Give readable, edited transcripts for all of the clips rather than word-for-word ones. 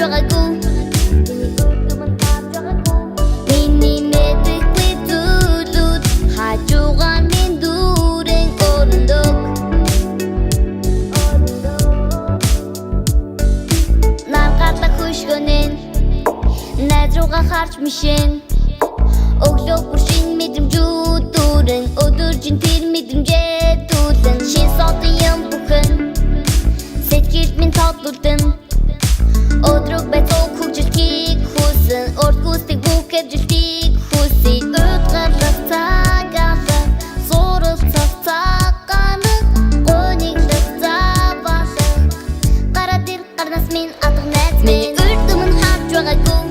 жагаагүй миний мэдхгүй зүйлүүд хажуугаар минь дүүрэн өрнөдөг наргарлах хөшгөнэн найз руугаа харж мишэн өглөө бүр шинэ мэдрэмжүүд дүүрэн өдөржин тэр мэдрэмжээ дүүлэн шин содын юм бүхэн сэтгэлд минь тодлолдон өдрөг бэцог хөгжилтийг хүсэн урд гүйцэтгэх бүх хэвжилтийг хүсье өдгөрлөх цагаалга суралцах цагаалга гониглох заваалга гараад ир гарнаас минь атга найз минь үрдүмэн харж байгаагүй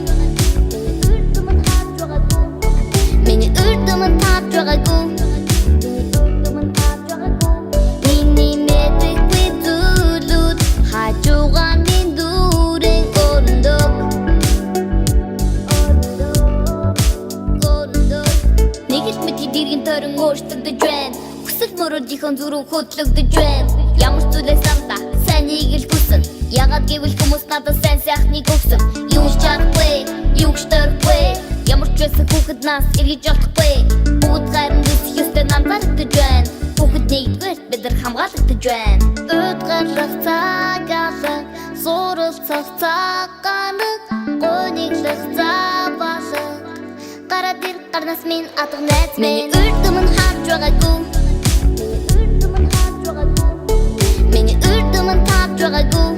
миний үрдүмэн харж байгаагүй миний мэдхгүй зүйлүүд хажуугаар минь дүүрэн өрнөдөг нэг л мэдхий дэргийн тойрон өөрчлөгдөж байна хүсэл мөрөөдийнхэн зүрх хөдлөгдөж байна ямар ч зүйлээс амта сайныг л хүсэн ягаад гэвэл хүмүүс надад сайн сайхныг өгсөн юу ч чадахгүй юу ч дөрөхгүй ямар ч байсан хүүхэд нас эргэж олохгүй бүгд гайран зүсэх ёстой намталагдаж байна бүгд нэгдүгээр бид нар хамгаалагдаж байна өдгөрлөх цагаалга суралцах цагаалга гониглох заваалга гараад ир гарнаас минь атга найз минь үрдүмэн харж байгаагүй миний үрдүмэн харж байгаагүй